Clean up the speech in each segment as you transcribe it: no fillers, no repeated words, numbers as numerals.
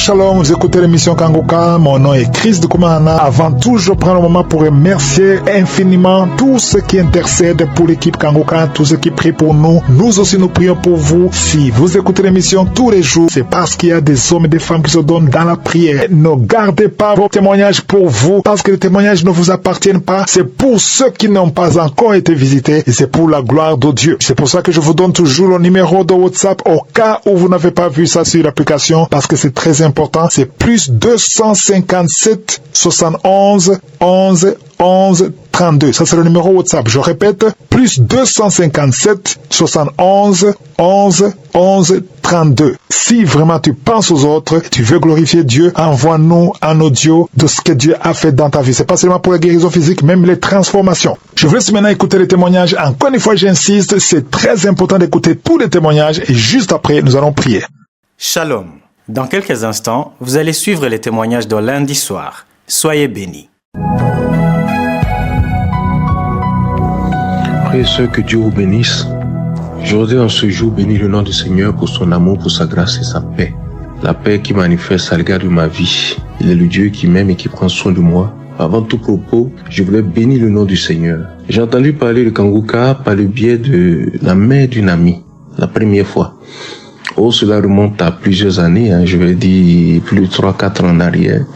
Shalom, vous écoutez l'émission Kangoka, mon nom est Chris de Koumana. Avant tout, je prends le moment pour remercier infiniment tous ceux qui intercèdent pour l'équipe Kangoka, tous ceux qui prient pour nous. Nous aussi, nous prions pour vous. Si vous écoutez l'émission tous les jours, c'est parce qu'il y a des hommes et des femmes qui se donnent dans la prière. Ne gardez pas vos témoignages pour vous, parce que les témoignages ne vous appartiennent pas. C'est pour ceux qui n'ont pas encore été visités et c'est pour la gloire de Dieu. C'est pour ça que je vous donne toujours le numéro de WhatsApp au cas où vous n'avez pas vu ça sur l'application, parce que c'est très important. C'est plus 257 71 11 11 32. Ça, c'est le numéro WhatsApp. Je répète, plus 257 71 11 11 32. Si vraiment tu penses aux autres, tu veux glorifier Dieu, envoie-nous un audio de ce que Dieu a fait dans ta vie. C'est pas seulement pour la guérison physique, même les transformations. Je vous laisse maintenant écouter les témoignages. Encore une fois, j'insiste, c'est très important d'écouter tous les témoignages et juste après, nous allons prier. Shalom. Dans quelques instants, vous allez suivre les témoignages de lundi soir. Soyez bénis. Frères et sœurs, que Dieu vous bénisse. Aujourd'hui, en ce jour, bénis le nom du Seigneur pour son amour, pour sa grâce et sa paix. La paix qui manifeste à l'égard de ma vie. Il est le Dieu qui m'aime et qui prend soin de moi. Avant tout propos, je voulais bénir le nom du Seigneur. J'ai entendu parler de Kangoka par le biais de la mère d'une amie, la première fois. Oh, cela remonte à plusieurs années, je vais dire plus de 3-4 ans en arrière.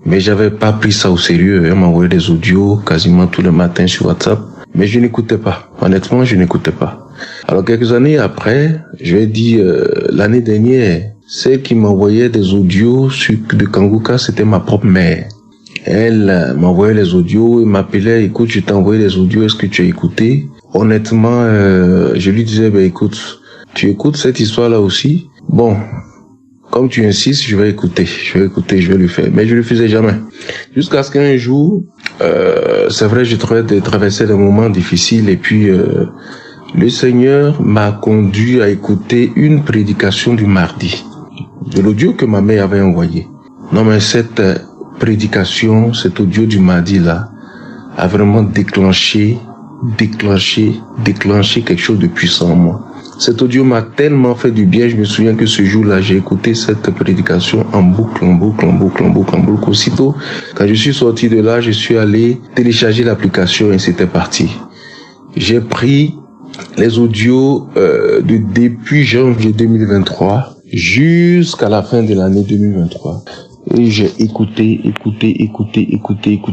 Mais j'avais pas pris ça au sérieux. Elle m'envoyait des audios quasiment tous les matins sur WhatsApp. Mais je n'écoutais pas. Honnêtement, je n'écoutais pas. Alors quelques années après, je vais dire l'année dernière, celle qui m'envoyait des audios de Kangoka, c'était ma propre mère. Elle m'envoyait les audios et m'appelait, écoute, je t'ai envoyé des audios, est-ce que tu as écouté? Honnêtement, je lui disais, écoute, tu écoutes cette histoire-là aussi? Bon, comme tu insistes, je vais écouter, je vais le faire. Mais je le faisais jamais. Jusqu'à ce qu'un jour, c'est vrai, je traversais des moments difficiles et puis le Seigneur m'a conduit à écouter une prédication du mardi, de l'audio que ma mère avait envoyé. Non, mais cette prédication, cet audio du mardi-là, a vraiment déclenché quelque chose de puissant en moi. Cet audio m'a tellement fait du bien, je me souviens que ce jour-là, j'ai écouté cette prédication en boucle. Aussitôt, quand je suis sorti de là, je suis allé télécharger l'application et c'était parti. J'ai pris les audios depuis janvier 2023 jusqu'à la fin de l'année 2023. Et j'ai écouté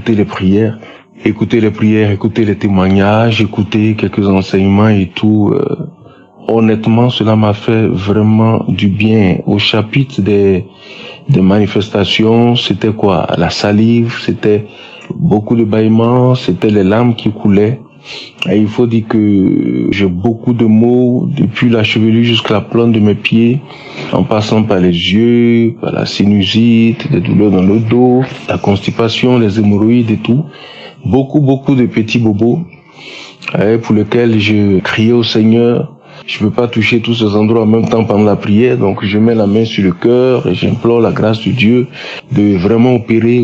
les prières. Écouter les témoignages, écouter quelques enseignements et tout. Honnêtement, cela m'a fait vraiment du bien. Au chapitre des manifestations, c'était quoi? La salive, c'était beaucoup de bâillements, c'était les larmes qui coulaient. Et il faut dire que j'ai beaucoup de maux, depuis la chevelure jusqu'à la plante de mes pieds, en passant par les yeux, par la sinusite, les douleurs dans le dos, la constipation, les hémorroïdes et tout. Beaucoup de petits bobos, pour lesquels je criais au Seigneur. Je peux pas toucher tous ces endroits en même temps pendant la prière, donc je mets la main sur le cœur et j'implore la grâce de Dieu de vraiment opérer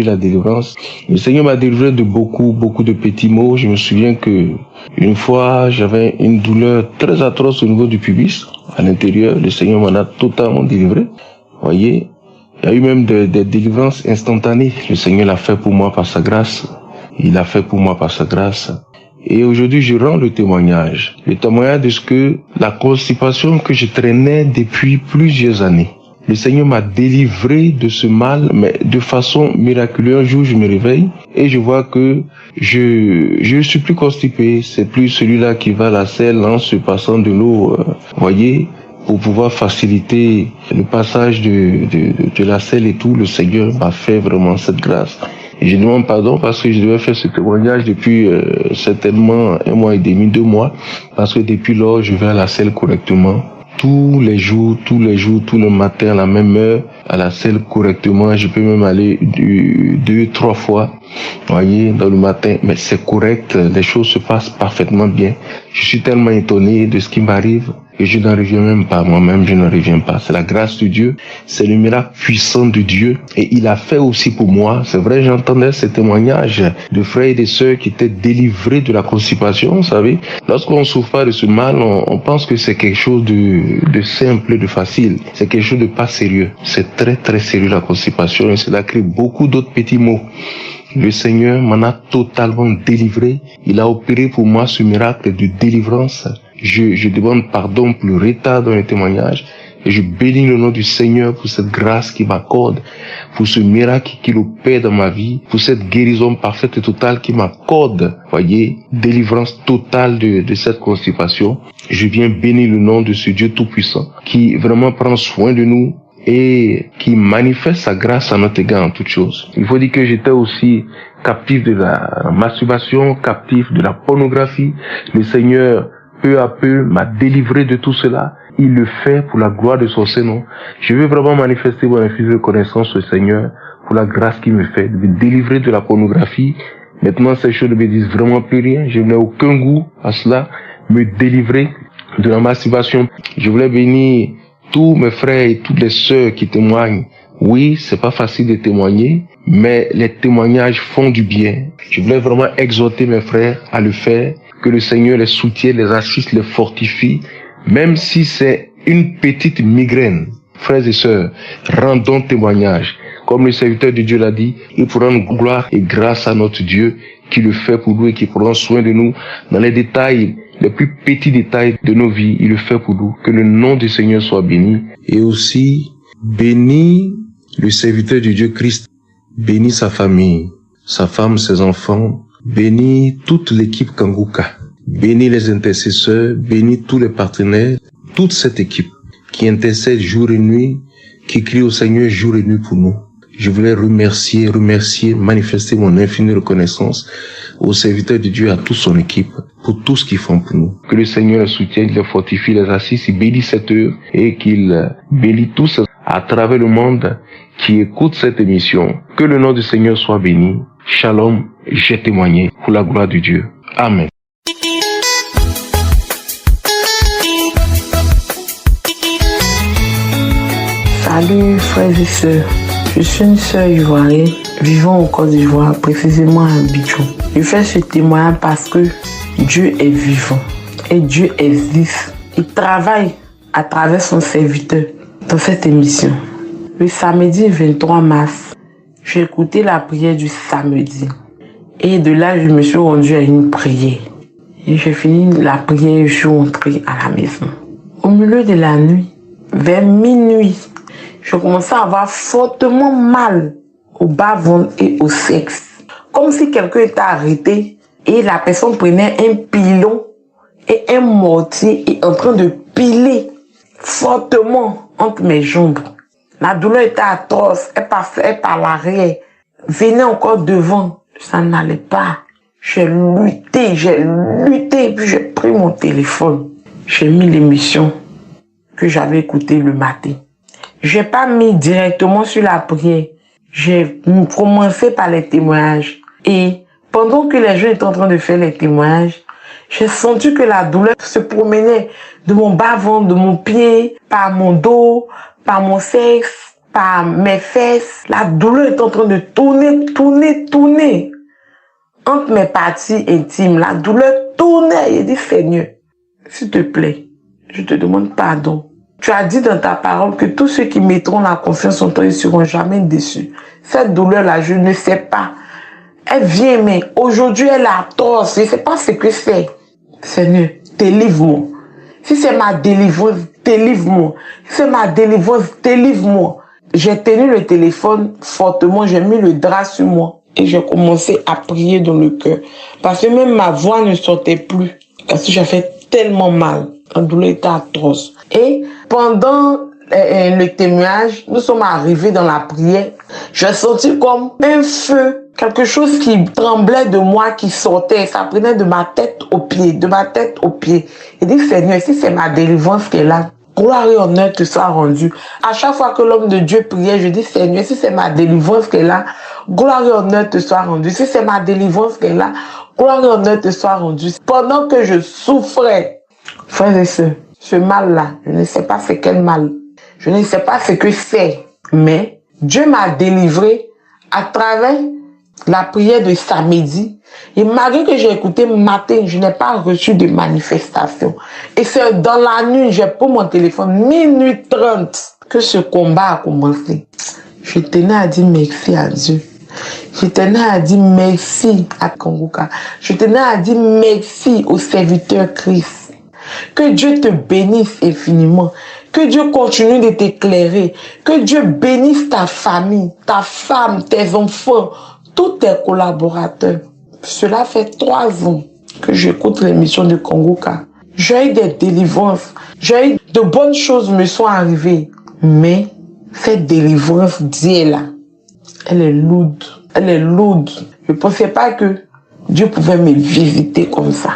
la délivrance. Le Seigneur m'a délivré de beaucoup de petits maux. Je me souviens que une fois, j'avais une douleur très atroce au niveau du pubis, à l'intérieur. Le Seigneur m'en a totalement délivré. Voyez, il y a eu même des délivrances instantanées. Le Seigneur l'a fait pour moi par sa grâce. Il l'a fait pour moi par sa grâce. Et aujourd'hui, je rends le témoignage de ce que la constipation que je traînais depuis plusieurs années. Le Seigneur m'a délivré de ce mal, mais de façon miraculeuse. Un jour, je me réveille et je vois que je suis plus constipé. C'est plus celui-là qui va à la selle en se passant de l'eau, voyez, pour pouvoir faciliter le passage de la selle et tout. Le Seigneur m'a fait vraiment cette grâce. Et je demande pardon parce que je devais faire ce témoignage depuis certainement 1 mois et demi, 2 mois, parce que depuis lors, je vais à la selle correctement. Tous les jours, tout le matin à la même heure, à la selle correctement. Je peux même aller 2-3 fois, voyez, dans le matin. Mais c'est correct, les choses se passent parfaitement bien. Je suis tellement étonné de ce qui m'arrive. et je n'en reviens même pas, moi-même je n'en reviens pas. C'est la grâce de Dieu, c'est le miracle puissant de Dieu, et il a fait aussi pour moi. C'est vrai, j'entendais ces témoignages de frères et de sœurs qui étaient délivrés de la constipation, vous savez. Lorsqu'on souffre pas de ce mal, on pense que c'est quelque chose de simple, de facile. C'est quelque chose de pas sérieux. C'est très très sérieux la constipation, et cela crée beaucoup d'autres petits maux. Le Seigneur m'en a totalement délivré. Il a opéré pour moi ce miracle de délivrance. Je demande pardon pour le retard dans les témoignages. Et je bénis le nom du Seigneur pour cette grâce qu'il m'accorde, pour ce miracle qu'il opère dans ma vie, pour cette guérison parfaite et totale qu'il m'accorde. Voyez, délivrance totale de cette constipation. Je viens bénir le nom de ce Dieu tout-puissant qui vraiment prend soin de nous et qui manifeste sa grâce à notre égard en toutes choses. Il faut dire que j'étais aussi captif de la masturbation, captif de la pornographie. Le Seigneur, peu à peu, m'a délivré de tout cela. Il le fait pour la gloire de son Saint-Nom. Je veux vraiment manifester mon infinie reconnaissance au Seigneur pour la grâce qu'il me fait de me délivrer de la pornographie. Maintenant, ces choses ne me disent vraiment plus rien. Je n'ai aucun goût à cela. Me délivrer de la masturbation. Je voulais bénir tous mes frères et toutes les sœurs qui témoignent. Oui, c'est pas facile de témoigner, mais les témoignages font du bien. Je voulais vraiment exhorter mes frères à le faire, que le Seigneur les soutienne, les assiste, les fortifie, même si c'est une petite migraine. Frères et sœurs, rendons témoignage. Comme le serviteur de Dieu l'a dit, il pour rendre gloire et grâce à notre Dieu qui le fait pour nous et qui prend soin de nous dans les détails, les plus petits détails de nos vies. Il le fait pour nous. Que le nom du Seigneur soit béni. Et aussi, bénis le serviteur de Dieu Christ. Bénis sa famille, sa femme, ses enfants. Bénis toute l'équipe Kanguka. Bénis les intercesseurs. Bénis tous les partenaires. Toute cette équipe qui intercède jour et nuit, qui crie au Seigneur jour et nuit pour nous. Je voulais remercier, manifester mon infinie reconnaissance aux serviteurs de Dieu, à toute son équipe, pour tout ce qu'ils font pour nous. Que le Seigneur les soutienne, les fortifie, les assiste, il bénit cette heure et qu'il bénit tous à travers le monde qui écoutent cette émission. Que le nom du Seigneur soit béni. Shalom, j'ai témoigné pour la gloire de Dieu. Amen. Salut frères et sœurs, je suis une sœur ivoirienne vivant au Côte d'Ivoire, précisément à Abidjan. Je fais ce témoignage parce que Dieu est vivant et Dieu existe. Il travaille à travers son serviteur dans cette émission. Le samedi 23 mars, j'ai écouté la prière du samedi et de là je me suis rendue à une prière. Et j'ai fini la prière et je suis rentrée à la maison. Au milieu de la nuit, vers minuit, je commençais à avoir fortement mal au bas-ventre et au sexe. Comme si quelqu'un était arrêté et la personne prenait un pilon et un mortier et en train de piler fortement entre mes jambes. La douleur était atroce, elle passait par l'arrière, venait encore devant, ça n'allait pas. J'ai lutté, puis j'ai pris mon téléphone. J'ai mis l'émission que j'avais écoutée le matin. J'ai pas mis directement sur la prière. J'ai commencé par les témoignages. Et pendant que les gens étaient en train de faire les témoignages, j'ai senti que la douleur se promenait de mon bas-ventre, de mon pied, par mon dos, par mon sexe, par mes fesses. La douleur est en train de tourner. Entre mes parties intimes, la douleur tournait. J'ai dit, Seigneur, s'il te plaît, je te demande pardon. Tu as dit dans ta parole que tous ceux qui mettront la confiance en toi, ils seront jamais déçus. Cette douleur-là, je ne sais pas. Elle vient, mais aujourd'hui, elle est atroce. Je ne sais pas ce que c'est. Seigneur, délivre-moi. Si c'est ma délivrance, délivre-moi. Si c'est ma délivrance, délivre-moi. J'ai tenu le téléphone fortement, j'ai mis le drap sur moi et j'ai commencé à prier dans le cœur. Parce que même ma voix ne sortait plus. Parce que j'avais tellement mal. La douleur était atroce. Et pendant le témoignage, nous sommes arrivés dans la prière. J'ai senti comme un feu, quelque chose qui tremblait de moi, qui sortait. Ça prenait de ma tête aux pieds, Et dit, Seigneur, si c'est ma délivrance qui est là, gloire et honneur te soit rendu. À chaque fois que l'homme de Dieu priait, je dis, Seigneur, si c'est ma délivrance qui est là, gloire et honneur te soit rendu. Si c'est ma délivrance qui est là, gloire et honneur te soit rendu. Pendant que je souffrais, frères et sœurs, Ce mal-là, je ne sais pas c'est quel mal. Je ne sais pas ce que c'est. Mais Dieu m'a délivré à travers la prière de samedi. Et malgré que j'ai écouté matin, je n'ai pas reçu de manifestation. Et c'est dans la nuit, j'ai pris mon téléphone, minuit 30, que ce combat a commencé. Je tenais à dire merci à Dieu. Je tenais à dire merci à Kanguka. Je tenais à dire merci au serviteur Christ. Que Dieu te bénisse infiniment. Que Dieu continue de t'éclairer. Que Dieu bénisse ta famille, ta femme, tes enfants, tous tes collaborateurs. Cela fait 3 ans que j'écoute l'émission de Kanguka. J'ai eu des délivrances. J'ai eu de bonnes choses me sont arrivées. Mais cette délivrance d'hier-là, elle est lourde. Elle est lourde. Je ne pensais pas que Dieu pouvait me visiter comme ça.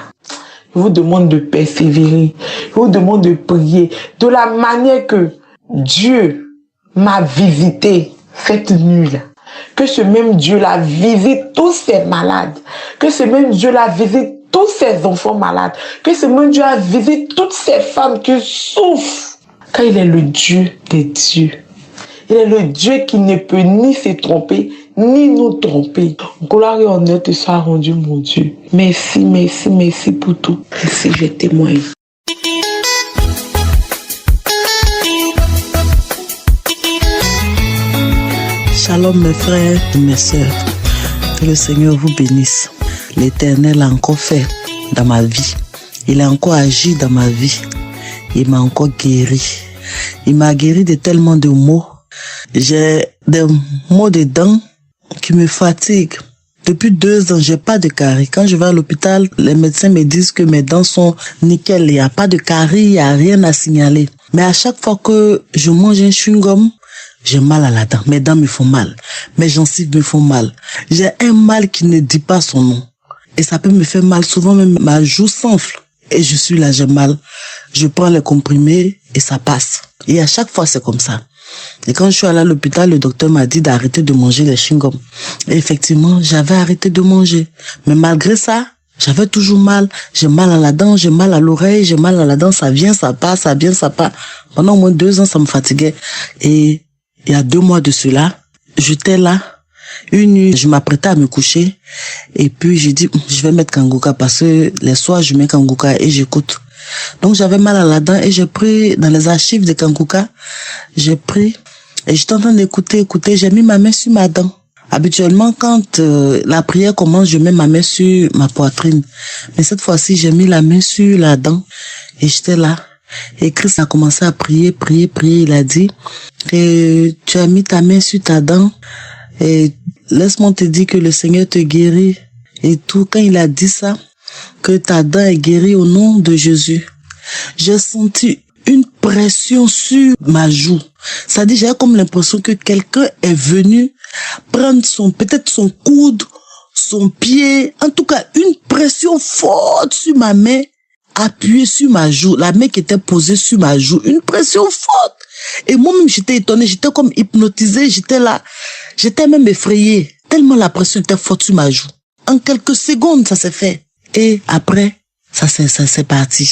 Je vous demande de persévérer. Je vous demande de prier de la manière que Dieu m'a visité cette nuit-là. Que ce même Dieu-là visite tous ces malades. Que ce même Dieu-là visite tous ces enfants malades. Que ce même Dieu-là visite toutes ces femmes qui souffrent. Car il est le Dieu des dieux. Il est le Dieu qui ne peut ni se tromper, ni nous tromper. Gloire et honneur te soit rendu, mon Dieu. Merci, merci, merci pour tout. Merci, je témoigne. Shalom mes frères et mes sœurs. Que le Seigneur vous bénisse. L'Éternel a encore fait dans ma vie. Il a encore agi dans ma vie. Il m'a encore guéri. Il m'a guéri de tellement de maux. J'ai des maux de dents qui me fatiguent. Depuis 2 ans, j'ai pas de caries. Quand je vais à l'hôpital, les médecins me disent que mes dents sont nickel. Il n'y a pas de caries, il n'y a rien à signaler. Mais à chaque fois que je mange un chewing-gum, j'ai mal à la dent. Mes dents me font mal. Mes gencives me font mal. J'ai un mal qui ne dit pas son nom. Et ça peut me faire mal. Souvent, même ma joue s'enfle. Et je suis là, j'ai mal. Je prends les comprimés et ça passe. Et à chaque fois, c'est comme ça. Et quand je suis allée à l'hôpital, le docteur m'a dit d'arrêter de manger les chewing-gums. Et effectivement, j'avais arrêté de manger. Mais malgré ça, j'avais toujours mal. J'ai mal à la dent, j'ai mal à l'oreille, j'ai mal à la dent. Ça vient, ça part, ça vient, ça part. Pendant au moins 2 ans, ça me fatiguait. Et il y a 2 mois de cela, j'étais là. Une nuit, je m'apprêtais à me coucher. Et puis, j'ai dit, je vais mettre Kanguka parce que les soirs, je mets Kanguka et j'écoute. Donc, j'avais mal à la dent et j'ai pris dans les archives de Kanguka. J'ai pris et j'étais en train d'écouter. J'ai mis ma main sur ma dent. Habituellement, quand la prière commence, je mets ma main sur ma poitrine. Mais cette fois-ci, j'ai mis la main sur la dent et j'étais là. Et Christ a commencé à prier. Il a dit, tu as mis ta main sur ta dent et laisse-moi te dire que le Seigneur te guérit. Et tout, quand il a dit ça, que ta dent est guérie au nom de Jésus, j'ai senti une pression sur ma joue. Ça dit, j'avais comme l'impression que quelqu'un est venu prendre peut-être son coude, son pied, en tout cas une pression forte sur ma main, appuyée sur ma joue, la main qui était posée sur ma joue, une pression forte. Et moi-même, j'étais étonnée, j'étais comme hypnotisée, j'étais là, j'étais même effrayée, tellement la pression était forte sur ma joue. En quelques secondes, ça s'est fait. Et après, ça c'est parti.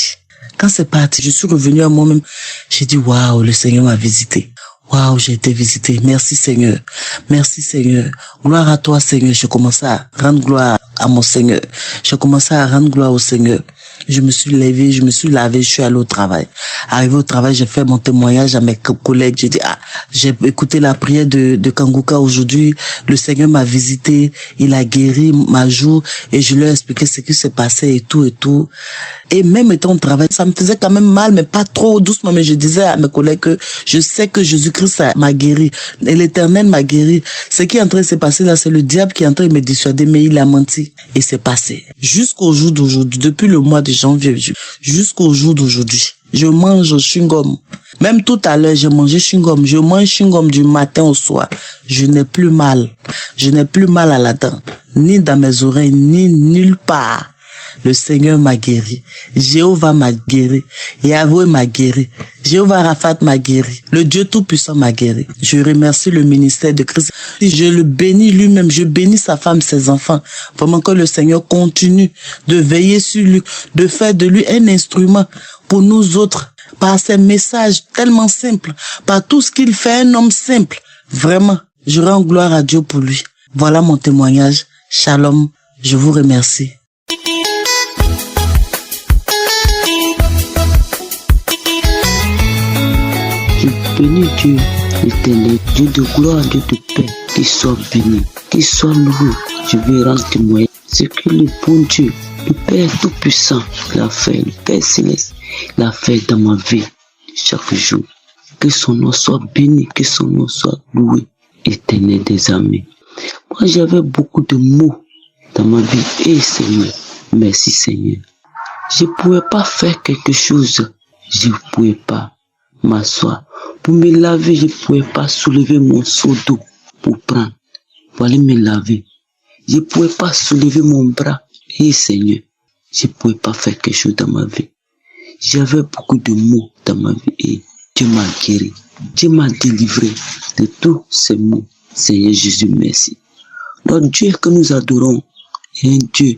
Quand c'est parti, je suis revenue à moi-même. J'ai dit, waouh, le Seigneur m'a visité. Waouh, j'ai été visité. Merci Seigneur. Merci Seigneur. Gloire à toi Seigneur. Je commençais à rendre gloire à mon Seigneur. Je commençais à rendre gloire au Seigneur. Je me suis levé, je me suis lavé, je suis allé au travail. Arrivé au travail, j'ai fait mon témoignage à mes collègues. J'ai dit, j'ai écouté la prière de Kanguka aujourd'hui. Le Seigneur m'a visité. Il a guéri ma joue et je lui ai expliqué ce qui s'est passé et tout et tout. Et même étant au travail, ça me faisait quand même mal, mais pas trop doucement. Mais je disais à mes collègues que je sais que Jésus-Christ m'a guéri. Et l'Éternel m'a guéri. Ce qui est en train de se passer là, c'est le diable qui est en train de me dissuader, mais il a menti. Et c'est passé. Jusqu'au jour d'aujourd'hui, depuis le mois de janvier, jusqu'au jour d'aujourd'hui, je mange chewing-gum. Même tout à l'heure, j'ai mangé chewing-gum. Je mange chewing-gum du matin au soir. Je n'ai plus mal. Je n'ai plus mal à la dent. Ni dans mes oreilles, ni nulle part. Le Seigneur m'a guéri. Jéhovah m'a guéri. Yahweh m'a guéri. Jéhovah Raphat m'a guéri. Le Dieu Tout-Puissant m'a guéri. Je remercie le ministère de Christ. Je le bénis lui-même. Je bénis sa femme, ses enfants. Vraiment que le Seigneur continue de veiller sur lui, de faire de lui un instrument pour nous autres, par ses messages tellement simples, par tout ce qu'il fait, un homme simple. Vraiment, je rends gloire à Dieu pour lui. Voilà mon témoignage. Shalom, je vous remercie. Je bénis Dieu, l'éternel, Dieu de gloire, Dieu de paix, qu'il soit béni, qu'il soit loué. Je vais rendre témoin ce que le bon Dieu, le Père Tout-Puissant, l'a fait, le Père Céleste, l'a fait dans ma vie chaque jour. Que son nom soit béni, que son nom soit loué, éternel des armées. Moi, j'avais beaucoup de mots dans ma vie. Et Seigneur, merci Seigneur. Je ne pouvais pas faire quelque chose. Je ne pouvais pas m'asseoir. Pour me laver, je ne pouvais pas soulever mon seau d'eau pour prendre. Pour aller me laver. Je ne pouvais pas soulever mon bras. Et Seigneur, je ne pouvais pas faire quelque chose dans ma vie. J'avais beaucoup de maux dans ma vie et Dieu m'a guéri. Dieu m'a délivré de tous ces maux. Seigneur Jésus, merci. Notre Dieu que nous adorons est un Dieu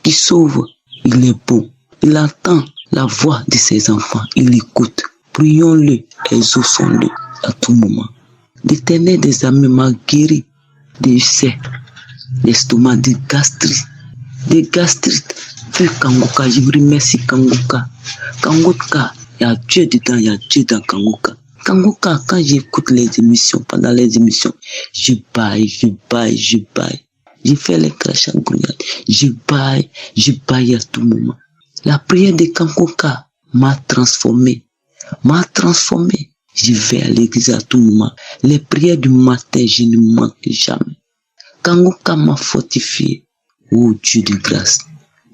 qui sauve. Il est bon. Il attend la voix de ses enfants. Il écoute. Prions-le, exauçons-le à tout moment. L'Éternel des armées m'a guéri des ulcères, l'estomac, des gastrites. Puis Kangoka, je vous remercie Kangoka. Kangoka, il y a Dieu dedans, il y a Dieu dans Kangoka. Kangoka, quand j'écoute les émissions, pendant les émissions, je baille. Je fais les crachats gougnades. Je baille à tout moment. La prière de Kangoka m'a transformé. Je vais à l'église à tout moment. Les prières du matin, je ne manque jamais. Kangoka m'a fortifié. Oh Dieu de grâce,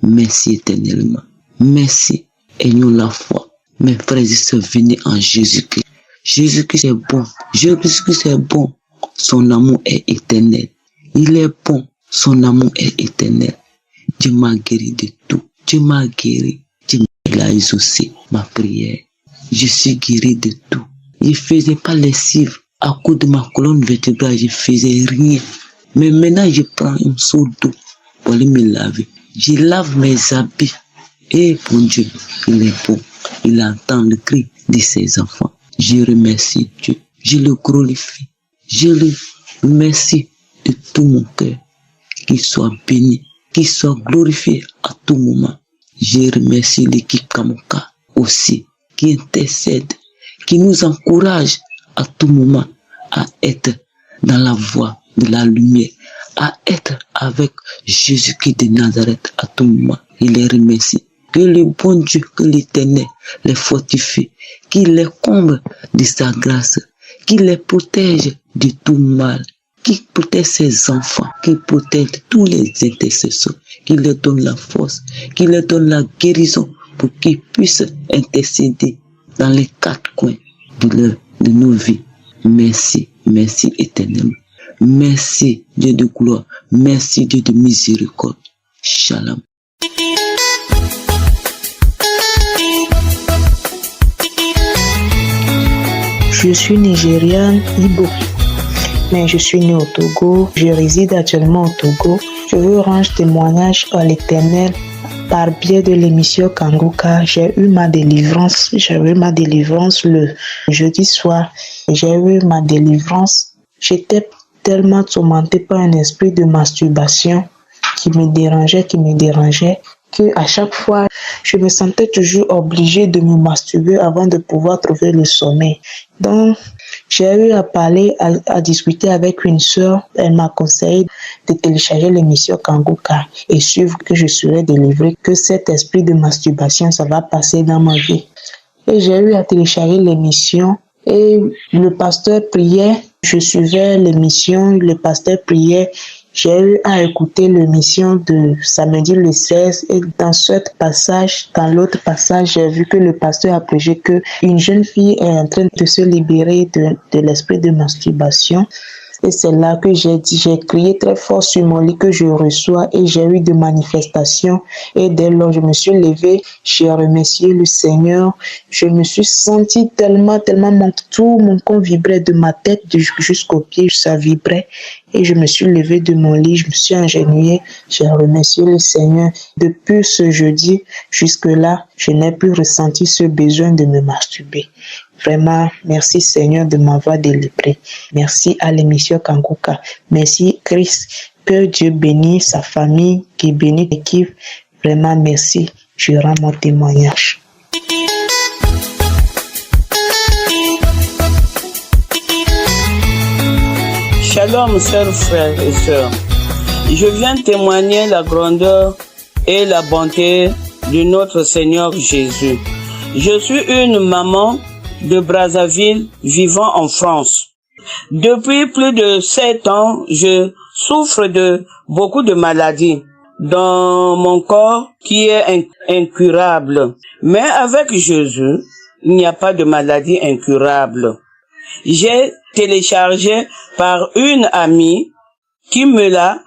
merci éternellement. Merci, ayons la foi. Mes frères et sœurs, venez en Jésus-Christ. Jésus-Christ est bon. Jésus-Christ est bon. Son amour est éternel. Il est bon. Son amour est éternel. Dieu m'a guéri de tout. Dieu m'a guéri. Dieu m'a exaucé ma prière. Je suis guéri de tout. Je ne faisais pas lessive. À cause de ma colonne vertébrale, je ne faisais rien. Mais maintenant, je prends un seau d'eau pour aller me laver. Je lave mes habits. Et bon Dieu, il est bon. Il entend le cri de ses enfants. Je remercie Dieu. Je le glorifie. Je le remercie de tout mon cœur. Qu'il soit béni. Qu'il soit glorifié à tout moment. Je remercie l'équipe Kamoka aussi, qui intercède, qui nous encourage à tout moment à être dans la voie de la lumière, à être avec Jésus-Christ de Nazareth à tout moment. Il les remercie. Que le bon Dieu, que l'Éternel les fortifie, qu'il les comble de sa grâce, qu'il les protège de tout mal, qu'il protège ses enfants, qu'il protège tous les intercesseurs, qu'il leur donne la force, qu'il leur donne la guérison pour qu'ils puissent intercéder dans les quatre coins de nos vies. Merci, merci éternellement. Merci Dieu de gloire, merci Dieu de miséricorde. Shalom. Je suis nigériane, Ibo, mais je suis née au Togo, je réside actuellement au Togo. Je veux rendre témoignage à l'Éternel par biais de l'émission Kangoka. J'ai eu ma délivrance le jeudi soir. J'ai eu ma délivrance. J'étais tellement tourmentée par un esprit de masturbation qui me dérangeait, que à chaque fois, je me sentais toujours obligée de me masturber avant de pouvoir trouver le sommeil. Donc, j'ai eu à parler, à discuter avec une sœur. Elle m'a conseillé de télécharger l'émission Kangoka et suivre que je serai délivrée, que cet esprit de masturbation, ça va passer dans ma vie. Et j'ai eu à télécharger l'émission et le pasteur priait. Je suivais l'émission, le pasteur priait. J'ai eu à écouter l'émission de samedi le 16 et dans l'autre passage, j'ai vu que le pasteur a prêché que une jeune fille est en train de se libérer de l'esprit de masturbation. Et c'est là que j'ai crié très fort sur mon lit que je reçois et j'ai eu des manifestations. Et dès lors, je me suis levée, j'ai remercié le Seigneur. Je me suis sentie tellement, tout mon corps vibrait de ma tête jusqu'aux pieds, ça vibrait. Et je me suis levée de mon lit, je me suis agenouillée, j'ai remercié le Seigneur. Depuis ce jeudi jusque-là, je n'ai plus ressenti ce besoin de me masturber. Vraiment, merci Seigneur de m'avoir délivré. Merci à l'émission Kanguka. Merci Christ. Que Dieu bénisse sa famille, qui bénisse l'équipe. Vraiment, merci. Je rends mon témoignage. Shalom, chers frères et sœurs. Je viens témoigner la grandeur et la bonté de notre Seigneur Jésus. Je suis une maman de Brazzaville vivant en France. Depuis plus de 7 ans, je souffre de beaucoup de maladies dans mon corps qui est incurable. Mais avec Jésus, il n'y a pas de maladie incurable. J'ai téléchargé par une amie qui me l'a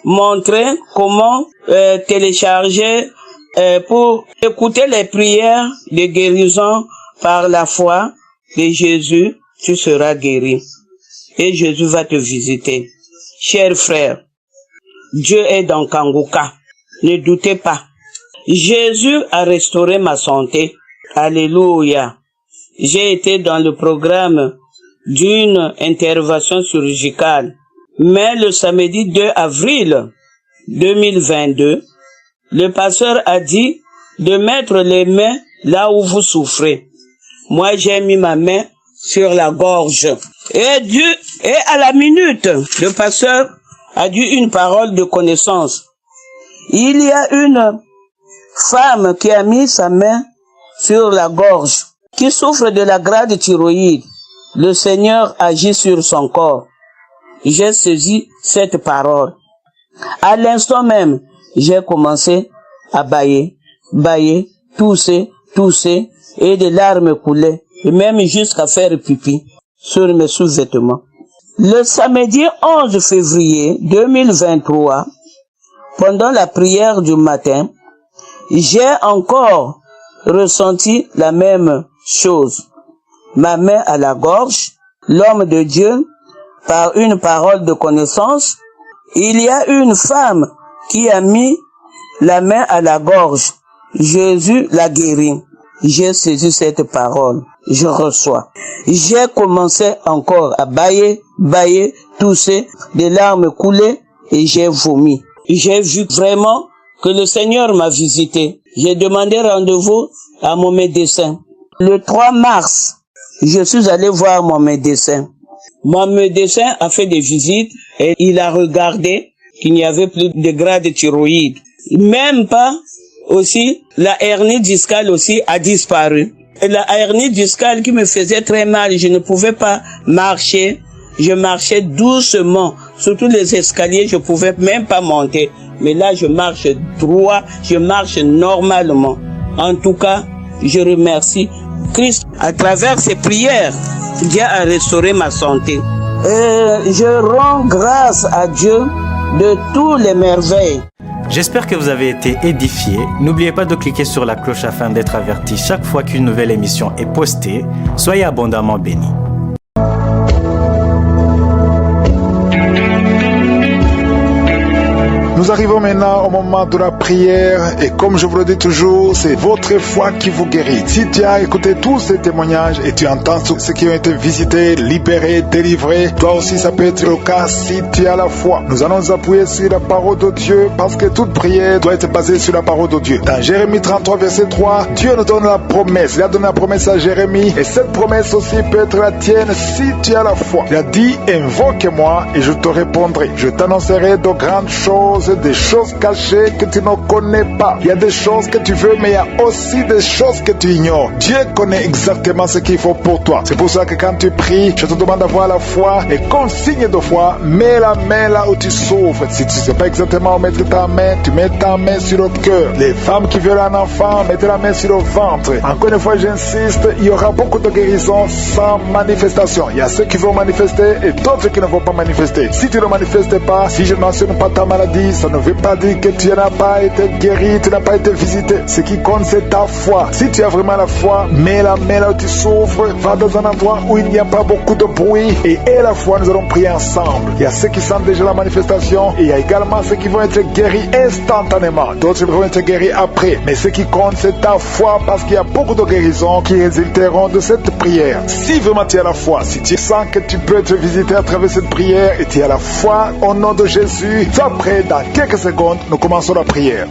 montré comment télécharger pour écouter les prières de guérison par la foi de Jésus, tu seras guéri. Et Jésus va te visiter. Chers frères, Dieu est dans Kanguka. Ne doutez pas. Jésus a restauré ma santé. Alléluia. J'ai été dans le programme d'une intervention chirurgicale. Mais le samedi 2 avril 2022, le pasteur a dit de mettre les mains là où vous souffrez. Moi, j'ai mis ma main sur la gorge. Et à la minute, le pasteur a dit une parole de connaissance. Il y a une femme qui a mis sa main sur la gorge, qui souffre de la grande thyroïde. Le Seigneur agit sur son corps. J'ai saisi cette parole. À l'instant même, j'ai commencé à bailler, tousser, et des larmes coulaient, et même jusqu'à faire pipi sur mes sous-vêtements. Le samedi 11 février 2023, pendant la prière du matin, j'ai encore ressenti la même chose. Ma main à la gorge, l'homme de Dieu, par une parole de connaissance, il y a une femme qui a mis la main à la gorge. Jésus l'a guéri. J'ai saisi cette parole. Je reçois. J'ai commencé encore à bailler, tousser, des larmes coulaient et j'ai vomi. J'ai vu vraiment que le Seigneur m'a visité. J'ai demandé rendez-vous à mon médecin. Le 3 mars, je suis allé voir mon médecin. Mon médecin a fait des visites et il a regardé qu'il n'y avait plus de grade thyroïde. Même pas aussi, la hernie discale aussi a disparu. Et la hernie discale qui me faisait très mal, je ne pouvais pas marcher. Je marchais doucement. Sur tous les escaliers, je pouvais même pas monter. Mais là, je marche droit, je marche normalement. En tout cas, je remercie Christ. À travers ses prières, Dieu a restauré ma santé. Et je rends grâce à Dieu de toutes les merveilles. J'espère que vous avez été édifiés. N'oubliez pas de cliquer sur la cloche afin d'être averti chaque fois qu'une nouvelle émission est postée. Soyez abondamment bénis. Nous arrivons maintenant au moment de la prière et comme je vous le dis toujours, c'est votre foi qui vous guérit. Si tu as écouté tous ces témoignages et tu entends ceux qui ont été visités, libérés, délivrés, toi aussi ça peut être le cas si tu as la foi. Nous allons nous appuyer sur la parole de Dieu parce que toute prière doit être basée sur la parole de Dieu. Dans Jérémie 33 verset 3, Dieu nous donne la promesse. Il a donné la promesse à Jérémie et cette promesse aussi peut être la tienne si tu as la foi. Il a dit, invoque-moi et je te répondrai. Je t'annoncerai de grandes choses peut-être des choses cachées que tu ne connais pas. Il y a des choses que tu veux, mais il y a aussi des choses que tu ignores. Dieu connaît exactement ce qu'il faut pour toi. C'est pour ça que quand tu pries, je te demande d'avoir la foi, et comme signe de foi, mets la main là où tu souffres. Si tu ne sais pas exactement où mettre ta main, tu mets ta main sur le cœur. Les femmes qui veulent un enfant, mettez la main sur le ventre. Encore une fois, j'insiste, il y aura beaucoup de guérisons sans manifestation. Il y a ceux qui vont manifester et d'autres qui ne vont pas manifester. Si tu ne manifestes pas, si je ne mentionne pas ta maladie, ça ne veut pas dire que tu n'as pas été guéri, tu n'as pas été visité. Ce qui compte, c'est ta foi. Si tu as vraiment la foi, mets la main là où tu souffres, va dans un endroit où il n'y a pas beaucoup de bruit et aie la foi, nous allons prier ensemble. Il y a ceux qui sentent déjà la manifestation et il y a également ceux qui vont être guéris instantanément. D'autres vont être guéris après. Mais ce qui compte, c'est ta foi, parce qu'il y a beaucoup de guérisons qui résulteront de cette prière. Si vraiment tu as la foi, si tu sens que tu peux être visité à travers cette prière et tu as la foi au nom de Jésus, sois prêt, dans quelques secondes, nous commençons la prière.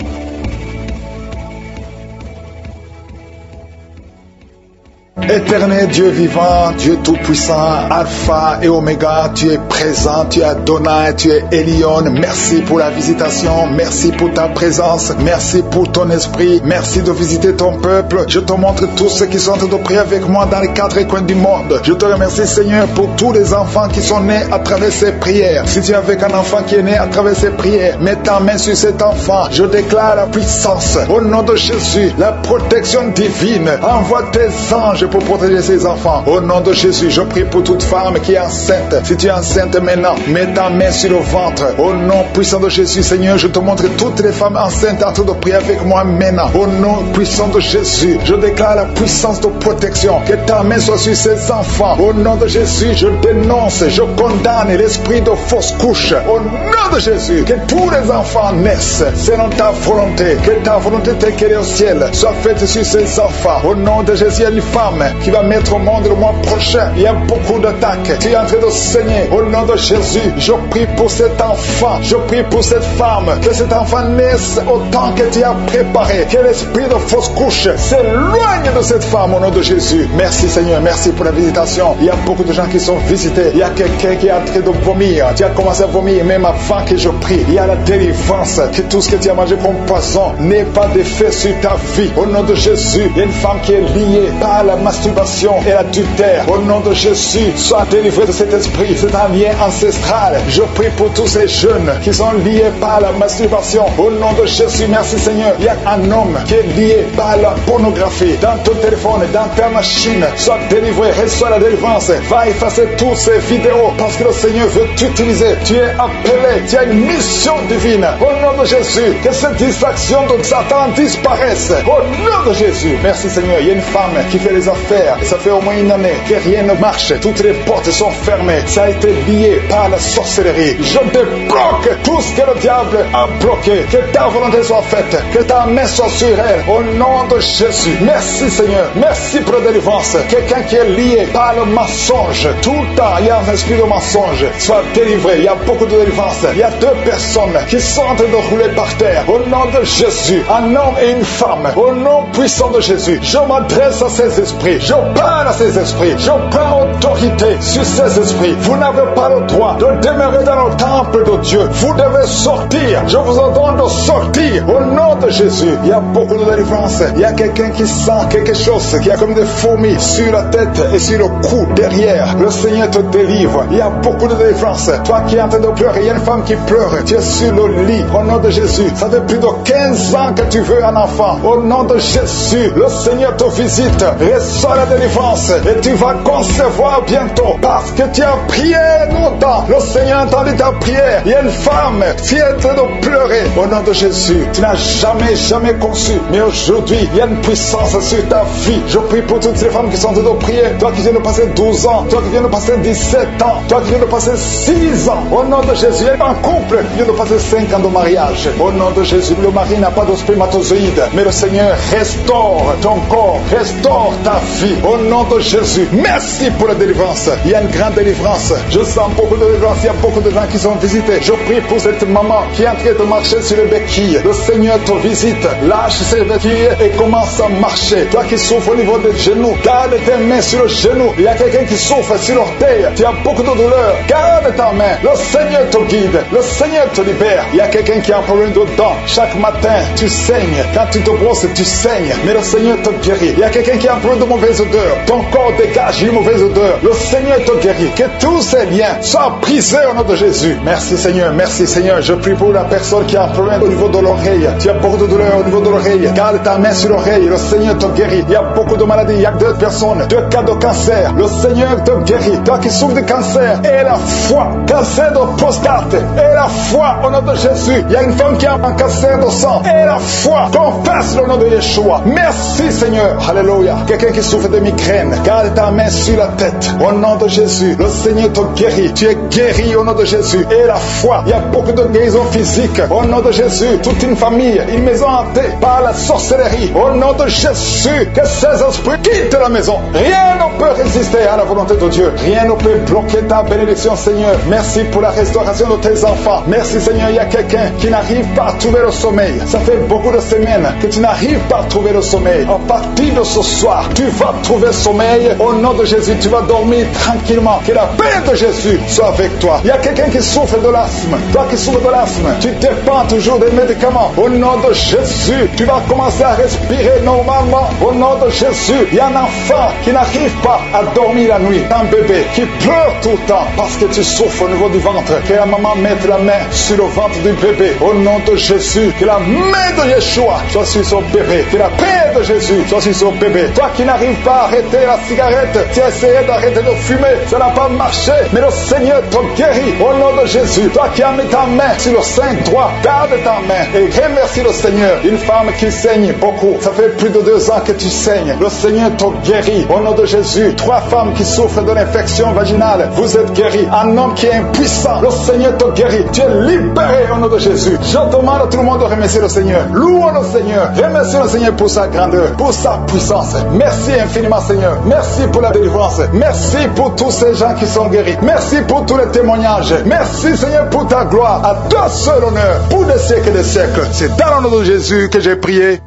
Éternel Dieu vivant, Dieu tout-puissant, Alpha et Oméga, tu es présent, tu es Adonai, tu es Elion. Merci pour la visitation, merci pour ta présence, merci pour ton esprit, merci de visiter ton peuple. Je te montre tous ceux qui sont en train de prier avec moi dans les 4 coins du monde. Je te remercie Seigneur pour tous les enfants qui sont nés à travers ces prières. Si tu es avec un enfant qui est né à travers ces prières, mets ta main sur cet enfant. Je déclare la puissance, au nom de Jésus, la protection divine. Envoie tes anges pour protéger ses enfants. Au nom de Jésus, je prie pour toute femme qui est enceinte. Si tu es enceinte maintenant, mets ta main sur le ventre. Au nom puissant de Jésus, Seigneur, je te montre toutes les femmes enceintes en train de prier avec moi maintenant. Au nom puissant de Jésus, je déclare la puissance de protection. Que ta main soit sur ces enfants. Au nom de Jésus, je dénonce, je condamne l'esprit de fausse couche. Au nom de Jésus, que tous les enfants naissent selon ta volonté. Que ta volonté telle qu'elle est au ciel soit faite sur ces enfants. Au nom de Jésus, il y a une femme qui va mettre au monde le mois prochain. Il y a beaucoup d'attaques. Tu es en train de saigner. Au nom de Jésus, je prie pour cet enfant. Je prie pour cette femme. Que cet enfant naisse au temps que tu as préparé. Que l'esprit de fausse couche s'éloigne de cette femme au nom de Jésus. Merci Seigneur. Merci pour la visitation. Il y a beaucoup de gens qui sont visités. Il y a quelqu'un qui est en train de vomir. Tu as commencé à vomir même avant que je prie. Il y a la délivrance. Que tout ce que tu as mangé comme poison n'ait pas d'effet sur ta vie. Au nom de Jésus, il y a une femme qui est liée par la masturbation et l'adultère. Au nom de Jésus, sois délivré de cet esprit. C'est un lien ancestral. Je prie pour tous ces jeunes qui sont liés par la masturbation. Au nom de Jésus, merci Seigneur. Il y a un homme qui est lié par la pornographie. Dans ton téléphone, dans ta machine, sois délivré, reçois la délivrance. Va effacer toutes ces vidéos parce que le Seigneur veut t'utiliser. Tu es appelé, tu as une mission divine. Au nom de Jésus, que cette distraction de Satan disparaisse. Au nom de Jésus, merci Seigneur. Il y a une femme qui fait les affaires. Ça fait au moins une année que rien ne marche. Toutes les portes sont fermées. Ça a été lié par la sorcellerie. Je débloque tout ce que le diable a bloqué. Que ta volonté soit faite. Que ta main soit sur elle. Au nom de Jésus. Merci Seigneur. Merci pour la délivrance. Quelqu'un qui est lié par le mensonge. Tout le temps, il y a un esprit de mensonge. Soit délivré. Il y a beaucoup de délivrance. Il y a 2 personnes qui sont en train de rouler par terre. Au nom de Jésus. Un homme et une femme. Au nom puissant de Jésus. Je m'adresse à ces esprits. Je parle à ces esprits. Je prends autorité sur ces esprits. Vous n'avez pas le droit de demeurer dans le temple de Dieu. Vous devez sortir. Je vous ordonne de sortir. Au nom de Jésus. Il y a beaucoup de délivrance. Il y a quelqu'un qui sent quelque chose qui a comme des fourmis sur la tête et sur le cou, derrière. Le Seigneur te délivre. Il y a beaucoup de délivrance. Toi qui es en train de pleurer, il y a une femme qui pleure. Tu es sur le lit. Au nom de Jésus. Ça fait plus de 15 ans que tu veux un enfant. Au nom de Jésus. Le Seigneur te visite. Reçois la délivrance et tu vas concevoir bientôt parce que tu as prié longtemps. Le Seigneur a entendu ta prière. Il y a une femme qui est en train de pleurer. Au nom de Jésus, tu n'as jamais conçu, mais aujourd'hui il y a une puissance sur ta vie. Je prie pour toutes les femmes qui sont en train de prier. Toi qui viens de passer 12 ans, toi qui viens de passer 17 ans, toi qui viens de passer 6 ans. Au nom de Jésus, il y a un couple qui vient de passer 5 ans de mariage. Au nom de Jésus, le mari n'a pas de spermatozoïde, mais le Seigneur restaure ton corps, restaure ta vie. Au nom de Jésus, merci pour la délivrance. Il y a une grande délivrance. Je sens beaucoup de délivrance. Il y a beaucoup de gens qui sont visités. Je prie pour cette maman qui est en train de marcher sur les béquilles. Le Seigneur te visite. Lâche ses béquilles et commence à marcher. Toi qui souffres au niveau des genoux, garde tes mains sur le genou. Il y a quelqu'un qui souffre sur l'orteil. Tu as beaucoup de douleur. Garde ta main. Le Seigneur te guide. Le Seigneur te libère. Il y a quelqu'un qui a un problème de dents. Chaque matin, tu saignes. Quand tu te brosses, tu saignes. Mais le Seigneur te guérit. Il y a quelqu'un qui a un problème de mauvaise odeur. Ton corps dégage une mauvaise odeur. Le Seigneur te guérit. Que tous ces liens soient brisés au nom de Jésus. Merci Seigneur. Merci Seigneur. Je prie pour la personne qui a un problème au niveau de l'oreille. Tu as beaucoup de douleur au niveau de l'oreille. Garde ta main sur l'oreille. Le Seigneur te guérit. Il y a beaucoup de maladies. Il y a 2 personnes. 2 cas de cancer. Le Seigneur te guérit. Toi qui souffres de cancer, et la foi. Cancer de prostate, et la foi au nom de Jésus. Il y a une femme qui a un cancer de sang, et la foi. Confesse le nom de Yeshua. Merci Seigneur. Alléluia. Quelqu'un qui souffre de migraine, garde ta main sur la tête. Au nom de Jésus, le Seigneur te guérit. Tu es guéri au nom de Jésus. Et la foi. Il y a beaucoup de guérisons physiques. Au nom de Jésus, toute une famille, une maison hantée par la sorcellerie. Au nom de Jésus, que ces esprits quittent la maison. Rien ne peut résister à la volonté de Dieu. Rien ne peut bloquer ta bénédiction, Seigneur. Merci pour la restauration de tes enfants. Merci, Seigneur. Il y a quelqu'un qui n'arrive pas à trouver le sommeil. Ça fait beaucoup de semaines que tu n'arrives pas à trouver le sommeil. À partir de ce soir, tu vas trouver le sommeil. Au nom de Jésus, tu vas dormir tranquillement. Que la paix de Jésus soit avec toi. Il y a quelqu'un qui souffre de l'asthme. Toi qui souffres de l'asthme, tu dépends toujours des médicaments. Au nom de Jésus, tu vas commencer à respirer normalement. Au nom de Jésus, il y a un enfant qui n'arrive pas à dormir la nuit. Un bébé qui pleure tout le temps parce que tu souffres au niveau du ventre. Que la maman mette la main sur le ventre du bébé. Au nom de Jésus, que la main de Yeshua soit sur son bébé. Que la paix de Jésus soit sur son bébé. Toi qui n'arrives pas à arrêter la cigarette, tu as essayé d'arrêter de fumer. Ça n'a pas marché. Mais le Seigneur te guérit. Au nom de Jésus, toi qui as mis ta main sur le sein droit, garde ta main et remercie le Seigneur. Une femme qui saigne beaucoup. Ça fait plus de 2 ans que tu saignes. Le Seigneur te guérit. Au nom de Jésus, 3 femmes qui souffrent de l'infection vaginale, vous êtes guéris. Un homme qui est impuissant, le Seigneur te guérit. Tu es libéré au nom de Jésus. Je demande à tout le monde de remercier le Seigneur. Louons le Seigneur. Remercie le Seigneur pour sa grandeur, pour sa puissance. Merci infiniment, Seigneur. Merci pour la délivrance. Merci pour tous ces gens qui sont guéris. Merci pour tous les témoignages. Merci, Seigneur, pour ta gloire. À toi seul honneur, pour des siècles et des siècles. C'est dans le nom de Jésus que j'ai prié.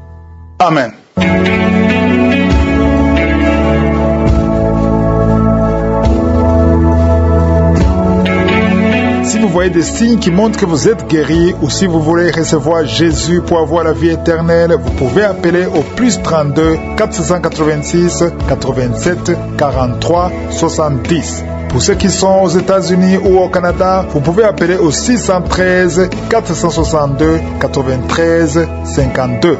Amen. Si vous voyez des signes qui montrent que vous êtes guéri, ou si vous voulez recevoir Jésus pour avoir la vie éternelle, vous pouvez appeler au plus 32 486 87 43 70. Pour ceux qui sont aux États-Unis ou au Canada, vous pouvez appeler au 613 462 93 52.